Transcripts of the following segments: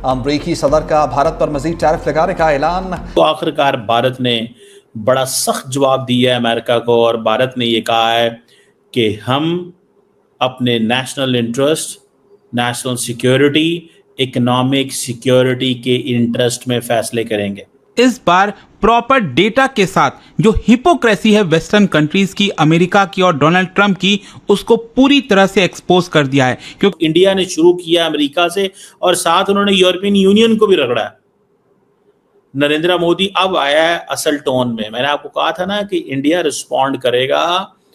अमरीकी सदर का भारत पर मजीद टैरिफ लगाने का ऐलान। तो आखिरकार भारत ने बड़ा सख्त जवाब दिया है अमेरिका को, और भारत ने ये कहा है कि हम अपने national interest, national security, economic security के इंटरेस्ट में फैसले करेंगे। इस बार प्रॉपर डेटा के साथ जो हिपोक्रेसी है वेस्टर्न कंट्रीज की, अमेरिका की और डोनाल्ड ट्रंप की, उसको पूरी तरह से एक्सपोज कर दिया है। क्योंकि इंडिया ने शुरू किया अमेरिका से, और साथ उन्होंने यूरोपियन यूनियन को भी रगड़ा है। नरेंद्र मोदी अब आया है असल टोन में। मैंने आपको कहा था ना कि इंडिया रिस्पॉन्ड करेगा।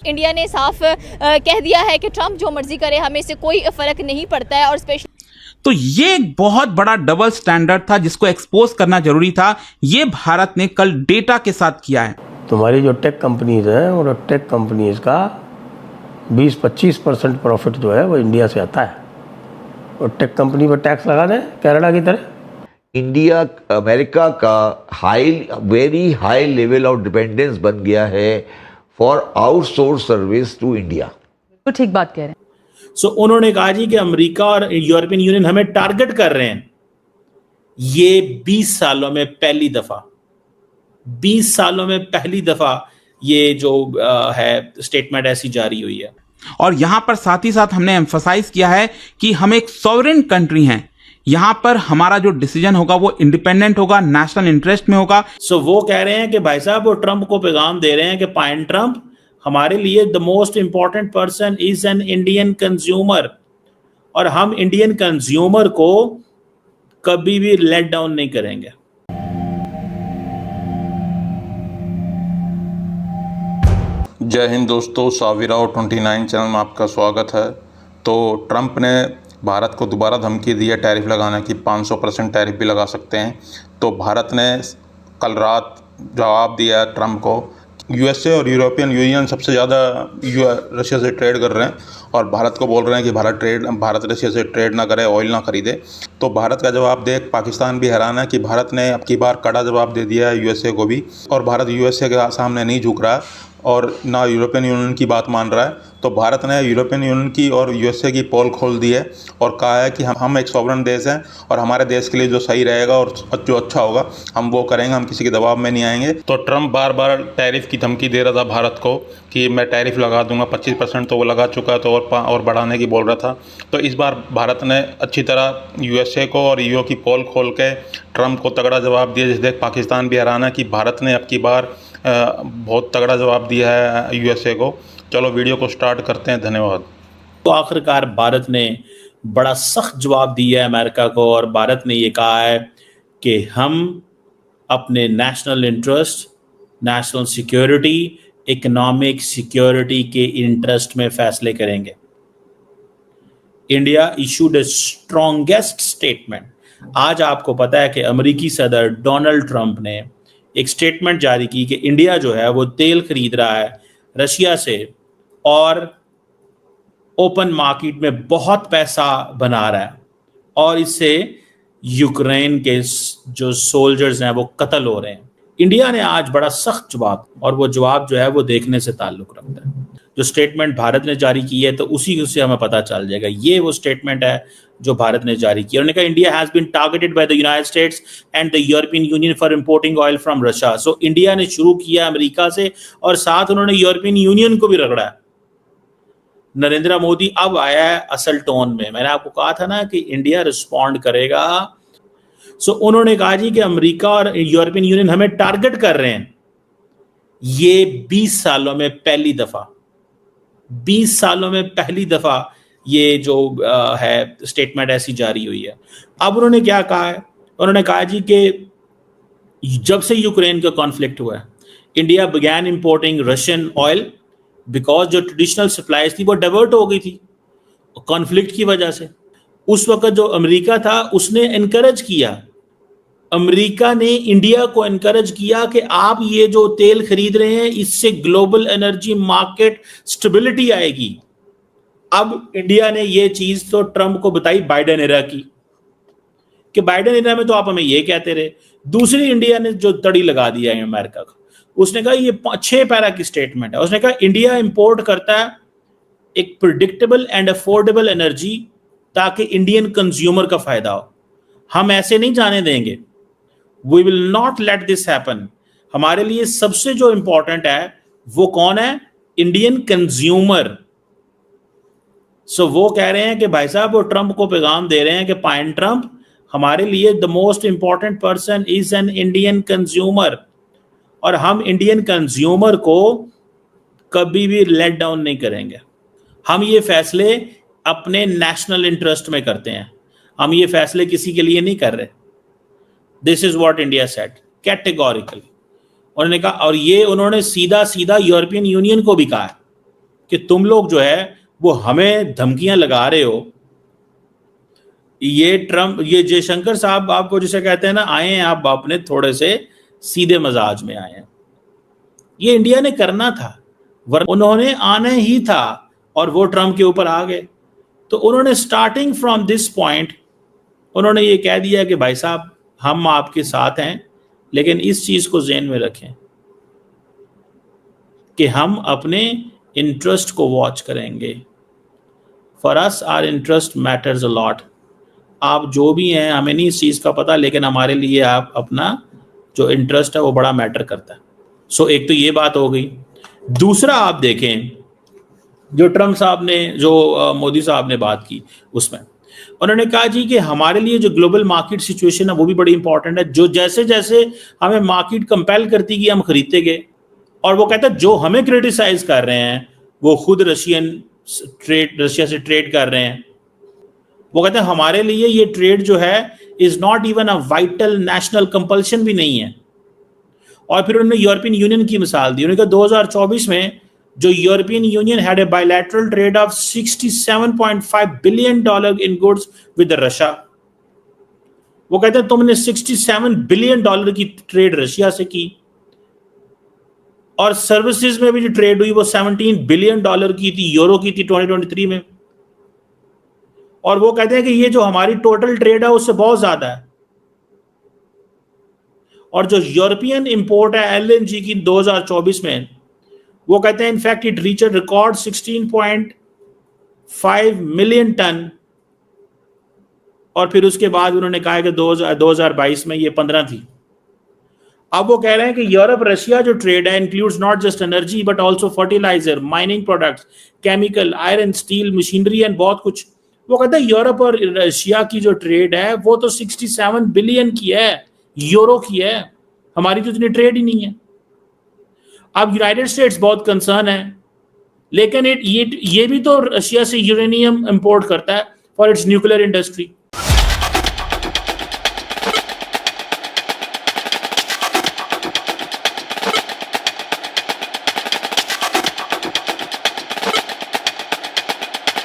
इंडिया ने साफ कह दिया है कि ट्रंप जो मर्जी करे, हमें इससे कोई फर्क नहीं पड़ता है। और स्पेशल तो ये एक बहुत बड़ा डबल स्टैंडर्ड था जिसको एक्सपोज करना जरूरी था। ये भारत ने कल डेटा के साथ किया है। तुम्हारी जो टेक कंपनीज हैं, और टेक कंपनीज का 20-25% प्रॉफिट जो है वो इंडिया से आता है, और टेक कंपनी पर टैक्स लगा दें कनाडा की तरह। इंडिया अमेरिका का very high level of dependence बन गया है for outsource service to India. तो ठीक बात कह रहे हैं। सो उन्होंने कहा जी कि अमेरिका और यूरोपियन यूनियन हमें टारगेट कर रहे हैं। ये 20 सालों में पहली दफा ये जो है स्टेटमेंट ऐसी जारी हुई है। और यहां पर साथ ही साथ हमने एम्फसाइज किया है कि हम एक सॉवरेन कंट्री हैं। यहां पर हमारा जो डिसीजन होगा वो इंडिपेंडेंट होगा, नेशनल इंटरेस्ट में होगा। सो वो कह रहे हैं कि भाई साहब, वो ट्रंप को पैगाम दे रहे हैं कि पाइन ट्रंप, हमारे लिए the most important person is an Indian consumer, और हम इंडियन कंज्यूमर को कभी भी लेट डाउन नहीं करेंगे। जय हिंद दोस्तों, साविराव 29 चैनल में आपका स्वागत है। तो ट्रंप ने भारत को दोबारा धमकी दी है टैरिफ लगाने की, 500% टैरिफ भी लगा सकते हैं। तो भारत ने कल रात जवाब दिया ट्रंप को। यूएसए और यूरोपियन यूनियन सबसे ज़्यादा रशिया से ट्रेड कर रहे हैं, और भारत को बोल रहे हैं कि भारत रशिया से ट्रेड ना करे, ऑयल ना खरीदे। तो भारत का जवाब देख पाकिस्तान भी हैरान है कि भारत ने अब की बार कड़ा जवाब दे दिया है यूएसए को भी, और भारत यूएसए के सामने नहीं झुक रहा है और ना यूरोपियन यूनियन की बात मान रहा है। तो भारत ने यूरोपियन यूनियन की और यूएसए की पोल खोल दी है और कहा है कि हम एक सॉवरेन देश हैं, और हमारे देश के लिए जो सही रहेगा और जो अच्छा होगा हम वो करेंगे, हम किसी के दबाव में नहीं आएंगे। तो ट्रंप बार बार टैरिफ की धमकी दे रहा था भारत को कि मैं टैरिफ लगा दूंगा 25%, तो वो लगा चुका है, तो और बढ़ाने की बोल रहा था। तो इस बार भारत ने अच्छी तरह यूएसए को और ईयू की पोल खोल के ट्रंप को तगड़ा जवाब दिया, जिस देख पाकिस्तान भी हैरान है कि भारत ने अब की बार बहुत तगड़ा जवाब दिया है यूएसए को। चलो वीडियो को स्टार्ट करते हैं, धन्यवाद। तो आखिरकार भारत ने बड़ा सख्त जवाब दिया है अमेरिका को, और भारत ने ये कहा है कि हम अपने national interest, national security, economic security के इंटरेस्ट में फैसले करेंगे। इंडिया इशूड ए स्ट्रॉन्गेस्ट स्टेटमेंट। आज आपको पता है कि अमेरिकी सदर डोनाल्ड ट्रंप ने एक स्टेटमेंट जारी की कि इंडिया जो है वो तेल खरीद रहा है रशिया से, और ओपन मार्केट में बहुत पैसा बना रहा है, और इससे यूक्रेन के जो सोल्जर्स हैं वो कत्ल हो रहे हैं। इंडिया ने आज बड़ा सख्त जवाब, और वो जवाब जो है वो देखने से ताल्लुक रखता है। जो स्टेटमेंट भारत ने जारी की है तो उसी से हमें पता चल जाएगा। ये वो स्टेटमेंट है जो भारत ने जारी की। उन्होंने कहा India has been targeted by the United States and the European Union for importing oil from Russia. So India ने शुरू किया अमेरिका से, और साथ उन्होंने यूरोपियन यूनियन को भी रगड़ा है। नरेंद्र मोदी अब आया है असल टोन में। मैंने आपको कहा था ना कि इंडिया रिस्पॉन्ड करेगा। सो उन्होंने कहा जी कि अमेरिका और यूरोपियन यूनियन हमें टारगेट कर रहे हैं। ये 20 सालों में पहली दफा ये जो है स्टेटमेंट ऐसी जारी हुई है। अब उन्होंने क्या कहा है? उन्होंने कहा जी कि जब से यूक्रेन का कॉन्फ्लिक्ट हुआ है, India began importing Russian oil because जो ट्रेडिशनल सप्लाईज थी वो डाइवर्ट हो गई थी कॉन्फ्लिक्ट की वजह से। उस वक्त जो अमेरिका था उसने एनकरेज किया, अमेरिका ने इंडिया को एनकरेज किया कि आप ये जो तेल खरीद रहे हैं इससे ग्लोबल एनर्जी मार्केट स्टेबिलिटी आएगी। अब इंडिया ने ये चीज तो ट्रंप को बताई बाइडेन एरा की, कि बाइडेन एरा में तो आप हमें ये कहते रहे। दूसरी इंडिया ने जो तड़ी लगा दिया है अमेरिका का, उसने कहा ये 6 पैरा की स्टेटमेंट है। उसने कहा इंडिया इंपोर्ट करता है एक प्रिडिक्टेबल एंड अफोर्डेबल एनर्जी ताकि इंडियन कंज्यूमर का फायदा हो। हम ऐसे नहीं जाने देंगे, we will not let this happen. हमारे लिए सबसे जो इंपॉर्टेंट है वो कौन है? Indian consumer. सो वो कह रहे हैं कि भाई साहब वो ट्रंप को पैगाम दे रहे हैं कि पाइन ट्रंप, हमारे लिए the most important person is an Indian consumer, और हम इंडियन कंज्यूमर को कभी भी लेट डाउन नहीं करेंगे। हम ये फैसले अपने नेशनल इंटरेस्ट में करते हैं, हम ये फैसले किसी के लिए नहीं कर रहे। This is what India said categorically. उन्होंने कहा, और ये उन्होंने सीधा सीधा यूरोपियन यूनियन को भी कहा है कि तुम लोग जो है वो हमें धमकियां लगा रहे हो। ये ट्रंप, ये जयशंकर साहब आपको जिसे कहते हैं ना, आए हैं आप अपने थोड़े से सीधे मजाज में आए हैं। ये इंडिया ने करना था, वरना उन्होंने आना ही था, और वो ट्रंप के ऊपर आ गए। तो उन्होंने स्टार्टिंग फ्रॉम दिस पॉइंट उन्होंने ये कह दिया कि भाई साहब हम आपके साथ हैं, लेकिन इस चीज को ज़हन में रखें कि हम अपने इंटरेस्ट को वॉच करेंगे। For us our interest matters a lot. आप जो भी हैं, हमें नहीं इस चीज़ का पता, लेकिन हमारे लिए आप अपना जो इंटरेस्ट है वो बड़ा मैटर करता है। सो एक तो ये बात हो गई। दूसरा आप देखें जो ट्रंप साहब ने, जो मोदी साहब ने बात की, उसमें उन्होंने कहा जी कि हमारे लिए जो ग्लोबल मार्केट सिचुएशन है वो भी बड़ी इंपॉर्टेंट है। जो जैसे जैसे हमें मार्केट कंपेल करती कि हम खरीदते गए, और वो कहता है जो हमें क्रिटिसाइज कर रहे हैं वो खुद रशिया से ट्रेड कर रहे हैं। वो कहते हैं हमारे लिए ये ट्रेड जो है is not even a vital national compulsion भी नहीं है। और फिर उन्होंने यूरोपियन यूनियन की मिसाल दी। उन्होंने कहा 2024 में जो European union had a bilateral trade off $67.5 billion in goods with Russia. वो कहते हैं तुमने $67 बिलियन की ट्रेड रशिया से की, और सर्विसेज में भी जो ट्रेड हुई वो $17 बिलियन की थी, यूरो की थी 2023 में। और वो कहते हैं कि ये जो हमारी टोटल ट्रेड है उससे बहुत ज्यादा है। और जो यूरोपियन इंपोर्ट है एलएनजी की 2024 में, वो कहते हैं in fact it reach record 16.5 million tonne. और फिर उसके बाद उन्होंने कहा कि 2022 में ये 15 थी। अब वो कह रहे हैं कि यूरोप रशिया जो ट्रेड है includes not just energy but also fertiliser, mining products, chemical, iron, steel, machinery and बहुत कुछ। वो कहता है यूरोप और रशिया की जो ट्रेड है वो तो 67 बिलियन की है, यूरो की है, हमारी तो इतनी ट्रेड ही नहीं है। अब यूनाइटेड स्टेट्स बहुत कंसर्न है, लेकिन ये भी तो रशिया से यूरेनियम इंपोर्ट करता है फॉर इट्स न्यूक्लियर इंडस्ट्री।